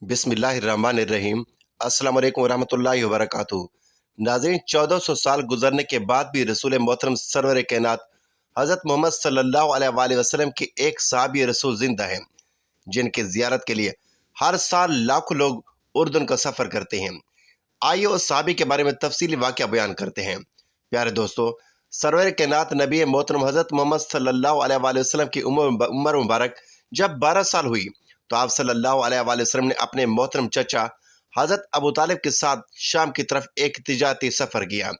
بسم اللہ الرحمن الرحیم۔ السلام علیکم ورحمۃ اللہ وبرکاتہ۔ ناظرین، 1400 سال گزرنے کے بعد بھی رسول محترم سرور کائنات حضرت محمد صلی اللہ علیہ وآلہ وسلم کی ایک صحابی رسول زندہ ہیں، جن کی زیارت کے لیے ہر سال لاکھوں لوگ اردن کا سفر کرتے ہیں۔ آئیے اس صحابی کے بارے میں تفصیلی واقعہ بیان کرتے ہیں۔ پیارے دوستو، سرور کائنات نبی محترم حضرت محمد صلی اللہ علیہ وآلہ وسلم کی عمر مبارک جب 12 سال ہوئی تو آپ صلی اللہ علیہ وآلہ وسلم نے اپنے محترم چچا حضرت ابو طالب کے ساتھ شام کی طرف ایک تجارتی سفر کیا۔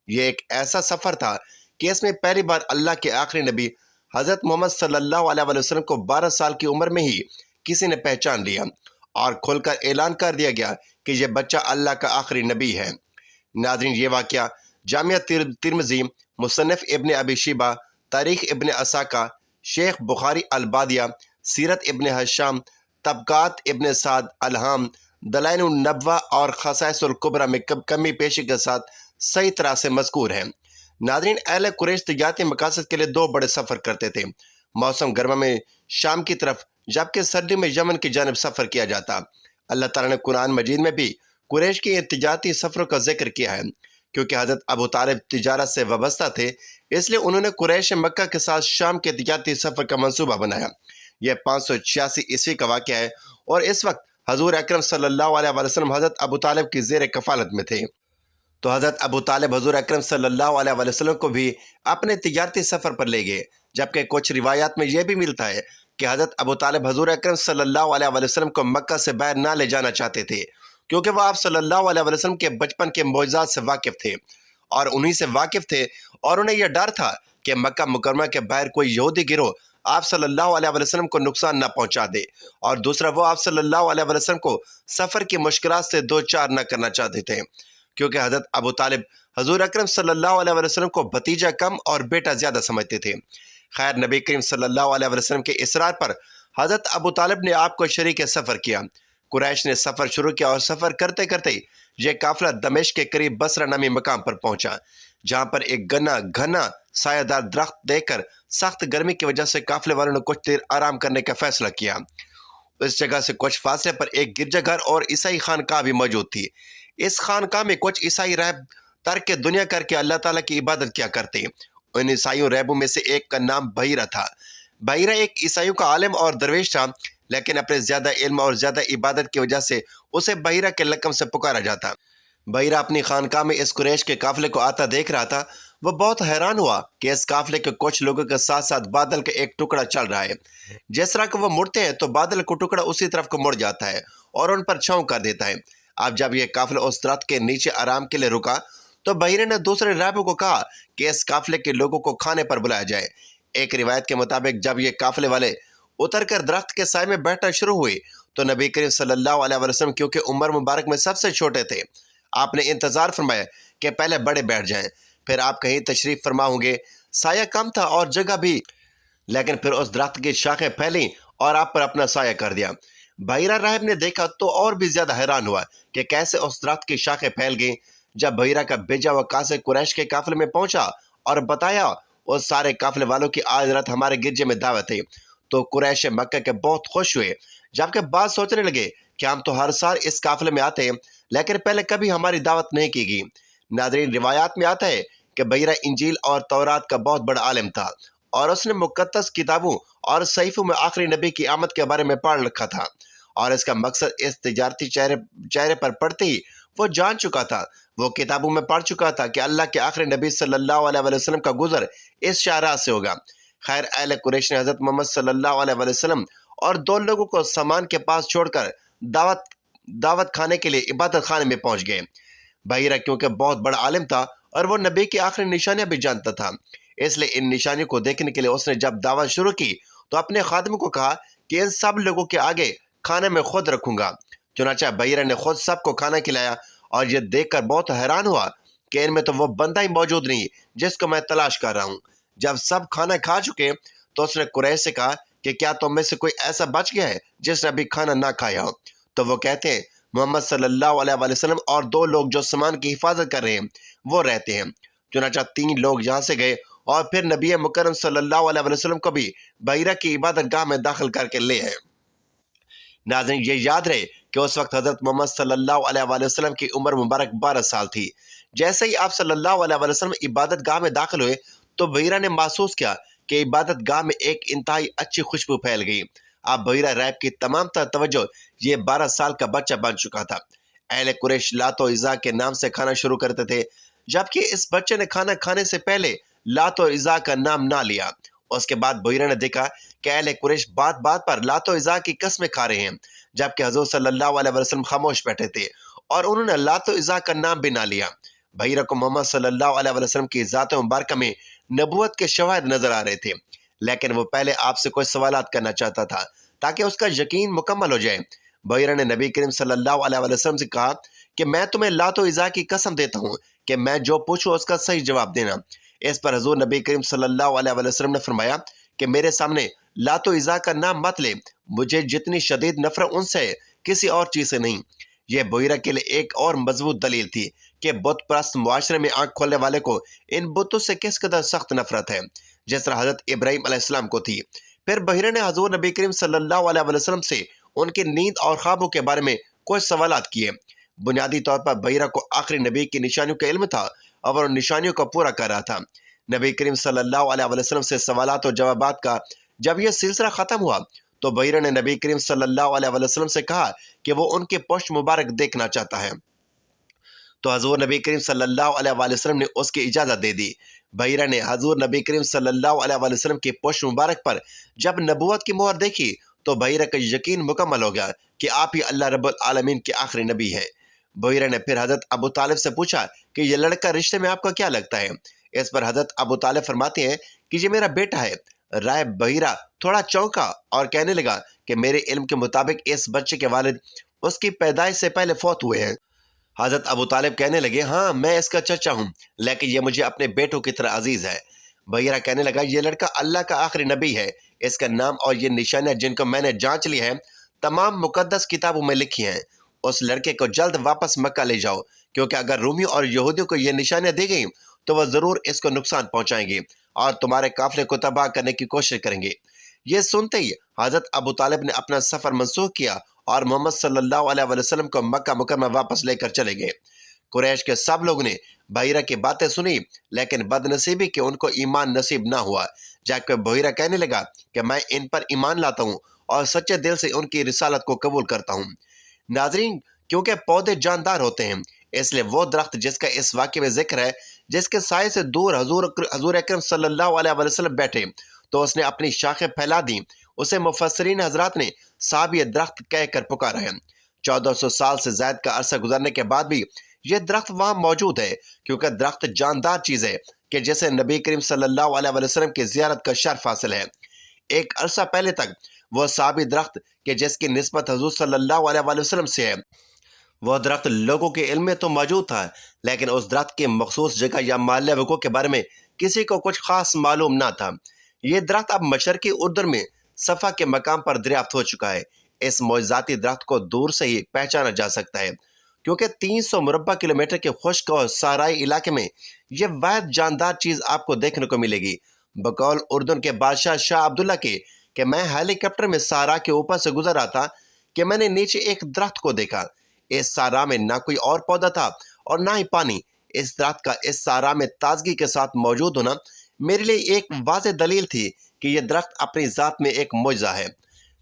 یہ ایک ایسا سفر تھا کہ اس میں پہلی بار اللہ کے آخری نبی حضرت محمد صلی اللہ علیہ وآلہ وسلم کو 12 سال کی عمر میں ہی کسی نے پہچان لیا اور کھل کر اعلان کر دیا گیا کہ یہ بچہ اللہ کا آخری نبی ہے۔ ناظرین، یہ واقعہ جامعہ ترمذی، مصنف ابن ابی شیبہ، تاریخ ابن اساکہ، شیخ بخاری البادیہ، سیرت ابن ہشام، طبقات ابن سعد، الہام، دلائل النبوہ اور خصائص الکبریٰ میں کمی پیشی کے ساتھ صحیح طرح سے مذکور ہیں۔ ناظرین، اہل قریش تجارتی مقاصد کے لیے 2 بڑے سفر کرتے تھے۔ موسم گرما میں شام کی طرف، جبکہ سردی میں یمن کی جانب سفر کیا جاتا۔ اللہ تعالیٰ نے قرآن مجید میں بھی قریش کے تجارتی سفروں کا ذکر کیا ہے۔ کیونکہ حضرت ابو طالب تجارت سے وابستہ تھے، اس لیے انہوں نے قریش مکہ کے ساتھ شام کے تجارتی سفر کا منصوبہ بنایا۔ یہ 586 عیسوی کا واقعہ ہے اور اس وقت حضور اکرم صلی اللہ علیہ وسلم حضرت ابو طالب کی زیر کفالت میں تھے۔ تو حضرت ابو طالب حضور اکرم صلی اللہ علیہ وسلم کو بھی اپنے تجارتی سفر پر لے گئے، جبکہ کچھ روایات میں یہ بھی ملتا ہے کہ حضرت ابو طالب حضور اکرم صلی اللہ علیہ وسلم کو مکہ سے باہر نہ لے جانا چاہتے تھے، کیونکہ وہ آپ صلی اللہ علیہ وسلم کے بچپن کے معجزات سے واقف تھے اور انہی سے واقف تھے، اور انہیں یہ ڈر تھا کہ مکہ مکرمہ کے باہر کوئی یہودی گروہ آپ صلی اللہ علیہ وسلم کو نقصان نہ پہنچا دے، اور دوسرا وہ آپ صلی اللہ علیہ وسلم کو سفر کی مشکلات سے دوچار نہ کرنا چاہتے تھے، کیونکہ حضرت ابو طالب حضور اکرم صلی اللہ علیہ وسلم کو بھتیجا کم اور بیٹا زیادہ سمجھتے تھے۔ خیر، نبی کریم صلی اللہ علیہ وسلم کے اصرار پر حضرت ابو طالب نے آپ کو شریک سفر کیا۔ قریش نے سفر شروع کیا اور سفر کرتے کرتے یہ قافلہ دمشق کے قریب بصرہ نامی مقام پر پہنچا، جہاں پر ایک گھنا سایہ دار درخت دیکھ کر سخت گرمی کی وجہ سے قافلے والوں نے کچھ دیر آرام کرنے کا فیصلہ کیا۔ اس جگہ سے کچھ فاصلے پر ایک گرجا گھر اور عیسائی خانقاہ بھی موجود تھی۔ اس خانقاہ میں کچھ عیسائی راہب ترک دنیا کر کے اللہ تعالیٰ کی عبادت کیا کرتے۔ ان عیسائیوں راہبوں میں سے ایک کا نام بحیرہ تھا۔ بحیرہ ایک عیسائیوں کا عالم اور درویش تھا، لیکن اپنے زیادہ علم اور زیادہ عبادت کی وجہ سے اسے بحیرہ کے لقب سے پکارا جاتا۔ بحیرہ اپنی خانقاہ میں اس قریش کے قافلے کو آتا دیکھ رہا تھا۔ وہ بہت حیران ہوا کہ اس قافلے کے کچھ لوگوں کے ساتھ ساتھ بادل کا ایک ٹکڑا چل رہا ہے۔ جس طرح کہ وہ مڑتے ہیں تو بادل کا ٹکڑا اسی طرف کو مڑ جاتا ہے اور ان پر چھاؤں کر دیتا ہے۔ اب جب یہ قافلہ اس درخت کے نیچے آرام کے لیے رکا تو بحیرہ نے دوسرے راہبوں کو کہا کہ اس قافلے کے لوگوں کو کھانے پر بلایا جائے۔ ایک روایت کے مطابق جب یہ قافلے والے اتر کر درخت کے سائے میں بیٹھنا شروع ہوئے تو نبی کریم صلی اللہ علیہ وسلم، کیونکہ عمر مبارک میں سب سے چھوٹے تھے، آپ نے انتظار فرمایا کہ پہلے بڑے بیٹھ جائیں، پھر آپ کہیں تشریف فرما ہوں گے۔ سایہ کم تھا اور جگہ بھی، لیکن پھر اس درخت کی شاخیں پھیلیں اور آپ پر اپنا سایہ کر دیا۔ بحیرہ راہب نے دیکھا تو اور بھی زیادہ حیران ہوا کہ کیسے اس درخت کی شاخیں پھیل گئیں۔ جب بحیرہ کا بھیجا ہوا قاصد قریش کے قافلے میں پہنچا اور بتایا اس سارے قافلے والوں کی آج رات ہمارے گرجے میں دعوت ہے، تو قریش مکہ کے بہت خوش ہوئے، جبکہ بعض سوچنے لگے کہ ہم تو ہر سال اس قافلے میں آتے ہیں، لیکن پہلے کبھی ہماری دعوت نہیں کی گئی۔ ناظرین، روایات میں آتا ہے کہ بحیرہ انجیل اور تورات کا بہت بڑا عالم تھا اور اس نے مقدس کتابوں اور صحیفوں میں آخری نبی کی آمد کے بارے میں پڑھ رکھا تھا، اور اس کا مقصد اس تجارتی چہرے پر پڑھتے ہی وہ جان چکا تھا، وہ کتابوں میں پڑھ چکا تھا کہ اللہ کے آخری نبی صلی اللہ علیہ وسلم کا گزر اس شاہراہ سے ہوگا۔ خیر، اہل قریش نے حضرت محمد صلی اللہ علیہ وسلم اور 2 لوگوں کو سامان کے پاس چھوڑ کر دعوت کھانے کے لیے عبادت خانے میں پہنچ گئے۔ بحیرہ کیونکہ بہت بڑا عالم تھا اور وہ نبی کی آخری نشانیاں بھی جانتا تھا، اس لیے ان نشانیوں کو دیکھنے کے لیے اس نے جب دعوت شروع کی تو اپنے خادموں کو کہا کہ ان سب لوگوں کے آگے کھانے میں خود رکھوں گا۔ چنانچہ بحیرہ نے خود سب کو کھانا کھلایا اور یہ دیکھ کر بہت حیران ہوا کہ ان میں تو وہ بندہ ہی موجود نہیں جس کو میں تلاش کر رہا ہوں۔ جب سب کھانا کھا چکے تو اس نے قریش سے کہا کہ کیا تم میں سے کوئی ایسا بچ گیا ہے جس نے ابھی کھانا نہ کھایا ہو؟ تو وہ کہتے ہیں محمد صلی اللہ علیہ وسلم اور 2 لوگ جو سامان کی حفاظت کر رہے ہیں وہ رہتے ہیں۔ چنانچہ 3 لوگ یہاں سے گئے اور پھر نبی مکرم صلی اللہ علیہ وسلم کو بھی بحیرہ کی عبادت گاہ میں داخل کر کے لے آئے۔ ناظرین یہ یاد رہے کہ اس وقت حضرت محمد صلی اللہ علیہ وآلہ وسلم کی عمر مبارک 12 سال تھی۔ جیسے ہی آپ صلی اللہ علیہ وآلہ وسلم عبادت گاہ میں داخل ہوئے تو بحیرہ نے محسوس کیا کہ عبادت گاہ میں ایک انتہائی اچھی خوشبو پھیل گئی۔ اب بحیرہ ریب کی تمام تر توجہ یہ 12 سال کا بچہ بن چکا تھا۔ اہل قریش لات و عزا کے نام سے کھانا شروع کرتے تھے، جبکہ اس بچے نے کھانا کھانے سے پہلے لات و عزا کا نام نہ لیا۔ اس کے بعد بحیرہ نے دیکھا کہ اہل قریش بات بات پر لات و عزا کی قسمیں کھا رہے ہیں، جبکہ حضور صلی اللہ علیہ وسلم خاموش بیٹھے تھے اور انہوں نے لات و عزا کا نام بھی نہ لیا۔ بحیرہ کو محمد صلی اللہ علیہ وسلم کی ذات مبارکہ میں نبوت کے شواہد نظر آ رہے تھے، لیکن وہ پہلے آپ سے کوئی سوالات کرنا چاہتا تھا تاکہ اس کا یقین مکمل ہو جائے۔ بحیرہ نے نبی کریم صلی اللہ علیہ وسلم سے کہا کہ میں تمہیں لات و عزا کی قسم دیتا ہوں کہ میں جو پوچھوں اس کا صحیح جواب دینا۔ اس پر حضور نبی کریم صلی اللہ علیہ وسلم نے فرمایا کہ میرے سامنے لات و عزا کا نام مت لے، مجھے جتنی شدید نفرت ان سے کسی اور چیز سے نہیں۔ یہ بحیرہ کے لیے ایک اور مضبوط دلیل تھی کہ بت پرست معاشرے میں آنکھ کھولنے والے کو ان بتوں سے کس قدر سخت نفرت ہے، جس طرح حضرت ابراہیم علیہ السلام کو تھی۔ پھر بحیرہ نے حضور نبی کریم صلی اللہ علیہ وسلم سے ان کی نیند اور خوابوں کے بارے میں کچھ سوالات کیے۔ بنیادی طور پر بحیرہ کو آخری نبی کی نشانیوں کا علم تھا اور ان نشانیوں کو پورا کر رہا تھا۔ نبی کریم صلی اللہ علیہ وسلم سے سوالات اور جوابات کا جب یہ سلسلہ ختم ہوا تو بحیرہ نے نبی کریم صلی اللہ علیہ وسلم سے کہا کہ وہ ان کے پشت مبارک دیکھنا چاہتا ہے، تو حضور نبی کریم صلی اللہ علیہ وسلم نے اس کی اجازت دے دی۔ بحیرہ نے حضور نبی کریم صلی اللہ علیہ وسلم کی پشت مبارک پر جب نبوت کی مہر دیکھی تو بحیرہ کا یقین مکمل ہو گیا کہ آپ ہی اللہ رب العالمین کے آخری نبی ہیں۔ بحیرہ نے پھر حضرت ابو طالب سے پوچھا کہ یہ لڑکا رشتے میں آپ کا کیا لگتا ہے؟ اس پر حضرت ابو طالب فرماتے ہیں کہ یہ میرا بیٹا ہے۔ رائے بحیرہ تھوڑا چونکا اور کہنے لگا کہ میرے علم کے مطابق اس بچے کے والد اس کی پیدائش سے پہلے فوت ہوئے ہیں۔ حضرت ابو طالب کہنے لگے ہاں میں اس کا چچا ہوں، لیکن یہ مجھے اپنے بیٹوں کی طرح عزیز ہے۔ بحیرہ کہنے لگا یہ لڑکا اللہ کا آخری نبی ہے، اس کا نام اور یہ نشانیاں جن کو میں نے جانچ لی ہیں تمام مقدس کتابوں میں لکھی ہیں۔ اس لڑکے کو جلد واپس مکہ لے جاؤ، کیونکہ اگر رومیوں اور یہودیوں کو یہ نشانیاں دی گئیں تو وہ ضرور اس کو نقصان پہنچائیں گے اور تمہارے قافلے کو تباہ کرنے کی کوشش کریں گے۔ یہ سنتے ہی حضرت ابو طالب نے اپنا سفر منسوخ کیا اور محمد صلی اللہ علیہ وسلم کو مکہ مکرمہ واپس لے کر چلے گئے۔ قریش کے سب لوگوں نے بحیرہ کی باتیں سنی، لیکن بد نصیبی کہ ان کو ایمان نصیب نہ ہوا، جبکہ بحیرہ کہنے لگا کہ میں ان پر ایمان لاتا ہوں اور سچے دل سے ان کی رسالت کو قبول کرتا ہوں۔ ناظرین، کیونکہ پودے جاندار ہوتے ہیں، اس لیے وہ درخت جس کا اس واقعے میں ذکر ہے، جس کے سائے سے دور حضور اکرم صلی اللہ علیہ وسلم بیٹھے تو اس نے اپنی شاخیں پھیلا دیں، اسے مفسرین حضرات نے صحابی درخت کہہ کر پکارا ہے۔ 1400 سال سے زائد کا عرصہ گزرنے کے بعد بھی یہ درخت وہاں موجود ہے، کیونکہ درخت جاندار چیز ہے کہ جسے نبی کریم صلی اللہ علیہ وسلم کی زیارت کا شرف حاصل ہے۔ ایک عرصہ پہلے تک وہ صحابی درخت کہ جس کی نسبت حضور صلی اللہ علیہ وسلم سے ہے، وہ درخت لوگوں کے علم میں تو موجود تھا، لیکن اس درخت کی مخصوص جگہ یا محلے وقوع کے بارے میں کسی کو کچھ خاص معلوم نہ تھا۔ یہ درخت اب مشرقی اردن میں صفا کے مقام پر دریافت ہو چکا ہے۔ اس معجزاتی درخت کو دور سے ہی پہچانا جا سکتا ہے، کیونکہ 300 مربع کلومیٹر کے خشک اور صحرائی علاقے میں یہ واحد جاندار چیز آپ کو دیکھنے کو ملے گی۔ بقول اردن کے بادشاہ شاہ عبداللہ کے کہ میں ہیلی کاپٹر میں صحرا کے اوپر سے گزر رہا تھا کہ میں نے نیچے ایک درخت کو دیکھا۔ اس صحرا میں نہ کوئی اور پودا تھا اور نہ ہی پانی۔ اس درخت کا اس صحرا میں تازگی کے ساتھ موجود ہونا میرے لیے ایک واضح دلیل تھی کہ یہ درخت اپنی ذات میں ایک معجزہ ہے۔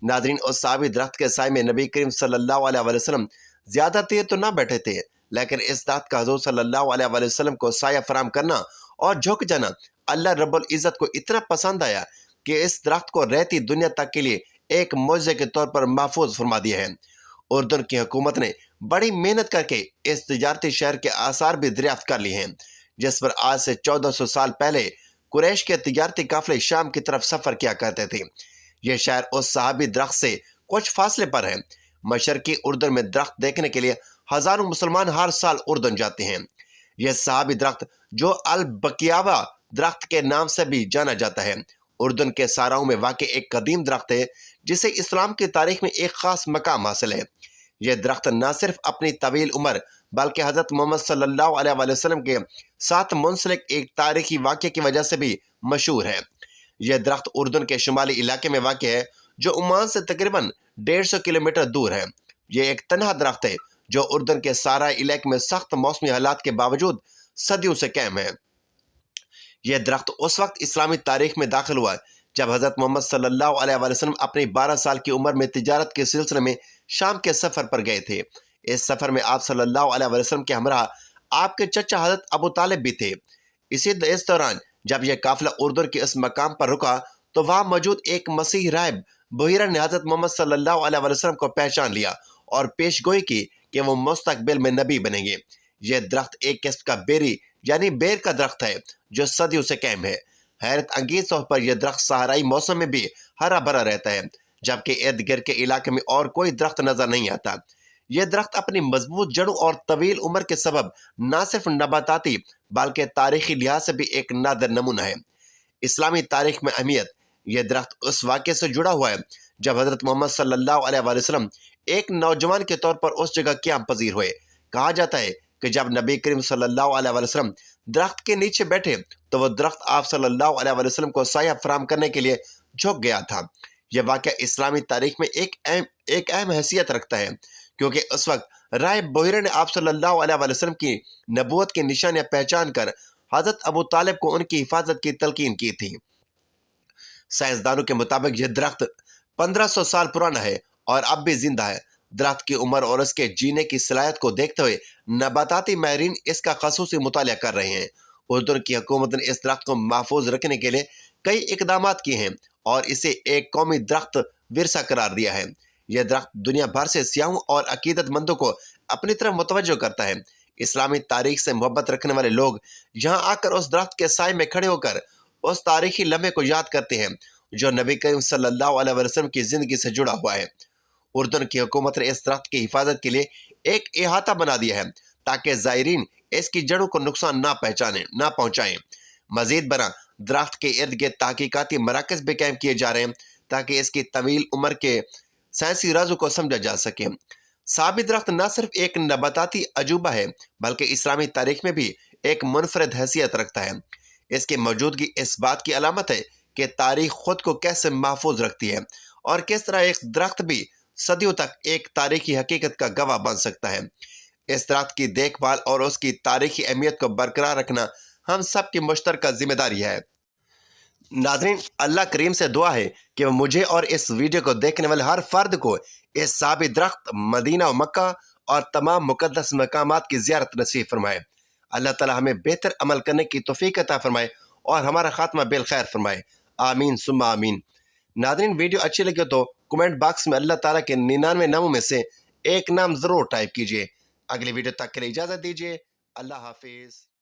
ناظرین، اس صحابی درخت کے سائے میں نبی کریم صلی اللہ علیہ وسلم زیادہ دیر تو نہ بیٹھے تھے، لیکن اس درخت کا حضور صلی اللہ علیہ وسلم کو سایہ فراہم کرنا اور جھک جانا اللہ رب العزت کو اتنا پسند آیا کہ اس درخت کو رہتی دنیا تک کے لیے ایک معجزے کے طور پر محفوظ فرما دیا ہے۔ اردن کی حکومت نے بڑی محنت کر کے اس تجارتی شہر کے آثار بھی دریافت کر لی ہیں، جس پر آج سے 1400 سال پہلے قریش کے تجارتی قافلے شام کی طرف سفر کیا کرتے تھے۔ یہ شہر اس صحابی درخت سے کچھ فاصلے پر ہے۔ مشرقی اردن میں درخت دیکھنے کے لیے ہزاروں مسلمان ہر سال اردن جاتے ہیں۔ یہ صحابی درخت جو البقیاوا درخت کے نام سے بھی جانا جاتا ہے، اردن کے صحراؤں میں واقع ایک قدیم درخت ہے جسے اسلام کی تاریخ میں ایک خاص مقام حاصل ہے۔ یہ درخت نہ صرف اپنی طویل عمر بلکہ حضرت محمد صلی اللہ علیہ وسلم کے ساتھ منسلک ایک تاریخی واقعے کی وجہ سے بھی مشہور ہے۔ یہ درخت اردن کے شمالی علاقے میں واقع ہے، جو عمان سے تقریباً 150 کلومیٹر دور ہے۔ یہ ایک تنہا درخت ہے جو اردن کے سارا علاقے میں سخت موسمی حالات کے باوجود صدیوں سے قائم ہے۔ یہ درخت اس وقت اسلامی تاریخ میں داخل ہوا جب حضرت محمد صلی اللہ علیہ وسلم اپنی 12 سال کی عمر میں تجارت کے سلسلے میں شام کے سفر پر گئے تھے۔ اس سفر میں آپ صلی اللہ علیہ وسلم کے ہمراہ آپ کے چچا حضرت ابو طالب بھی تھے۔ اس دوران جب یہ قافلہ اردن کے اس مقام پر رکا تو وہاں موجود ایک مسیحی راہب بحیرہ نے حضرت محمد صلی اللہ علیہ وسلم کو پہچان لیا اور پیش گوئی کی کہ وہ مستقبل میں نبی بنیں گے۔ یہ درخت ایک قسم کا بیری یعنی بیر کا درخت ہے جو صدیوں سے قائم ہے۔ حیرت انگیز طور پر یہ درخت صحرائی موسم میں بھی ہرا بھرا رہتا ہے، جبکہ ارد گرد کے علاقے میں اور کوئی درخت نظر نہیں آتا۔ یہ درخت اپنی مضبوط جڑوں اور طویل عمر کے سبب نہ صرف نباتاتی بلکہ تاریخی لحاظ سے بھی ایک نادر نمونہ ہے۔ اسلامی تاریخ میں اہمیت: یہ درخت اس واقعے سے جڑا ہوا ہے جب حضرت محمد صلی اللہ علیہ وسلم ایک نوجوان کے طور پر اس جگہ قیام پذیر ہوئے۔ کہا جاتا ہے کہ جب نبی کریم صلی اللہ علیہ وسلم درخت کے نیچے بیٹھے تو وہ درخت آپ صلی اللہ علیہ وسلم کو سایہ فراہم کرنے کے لیے جھک گیا تھا۔ یہ واقعہ اسلامی تاریخ میں ایک اہم حیثیت رکھتا ہے کیونکہ اس وقت راہب بحیرہ نے آپ صلی اللہ علیہ وسلم کی نبوت کی نشانیاں پہچان کر حضرت ابو طالب کو ان کی حفاظت کی تلقین کی تھی۔ سائنسدانوں کے مطابق یہ درخت 1500 سال پرانا ہے اور اب بھی زندہ ہے۔ درخت کی عمر اور اس کے جینے کی صلاحیت کو دیکھتے ہوئے نباتاتی ماہرین اس کا خصوصی مطالعہ کر رہے ہیں۔ اردن کی حکومت نے اس درخت کو محفوظ رکھنے کے لیے کئی اقدامات کیے ہیں اور اسے ایک قومی درخت ورثہ قرار دیا ہے۔ یہ درخت دنیا بھر سے سیاحوں اور عقیدت مندوں کو اپنی طرف متوجہ کرتا ہے۔ اسلامی تاریخ سے محبت رکھنے والے لوگ یہاں آ کر اس درخت کے سائے میں کھڑے ہو کر اس تاریخی لمحے کو یاد کرتے ہیں جو نبی کریم صلی اللہ علیہ وسلم کی زندگی سے جڑا ہوا ہے۔ اردن کی حکومت نے اس درخت کی حفاظت کے لیے ایک احاطہ بنا دیا ہے تاکہ زائرین اس کی جڑوں کو نقصان نہ پہنچائیں۔ مزید برآں درخت کے ارد گرد تحقیقاتی مراکز بھی قائم کیے جا رہے ہیں تاکہ اس کی طویل عمر کے سائنسی رازوں کو سمجھا جا سکے۔ ثابت درخت نہ صرف ایک نباتاتی عجوبہ ہے بلکہ اسلامی تاریخ میں بھی ایک منفرد حیثیت رکھتا ہے۔ اس کی موجودگی اس بات کی علامت ہے کہ تاریخ خود کو کیسے محفوظ رکھتی ہے اور کس طرح ایک درخت بھی صدیوں تک ایک تاریخی حقیقت کا گواہ بن سکتا ہے۔ اس درخت کی دیکھ بھال اور اس کی تاریخی اہمیت کو برقرار رکھنا ہم سب کی مشترکہ ذمہ داری ہے۔ ناظرین، اللہ کریم سے دعا ہے کہ وہ مجھے اور اس ویڈیو کو دیکھنے والے ہر فرد کو اس ثابت درخت، مدینہ و مکہ اور تمام مقدس مقامات کی زیارت نصیب فرمائے۔ اللہ تعالی ہمیں بہتر عمل کرنے کی توفیق عطا فرمائے اور ہمارا خاتمہ بالخیر فرمائے۔ آمین ثم آمین۔ ناظرین، ویڈیو اچھی لگے تو کمنٹ باکس میں اللہ تعالیٰ کے 99 ناموں میں سے ایک نام ضرور ٹائپ کیجیے۔ اگلی ویڈیو تک کے لیے اجازت دیجیے۔ اللہ حافظ۔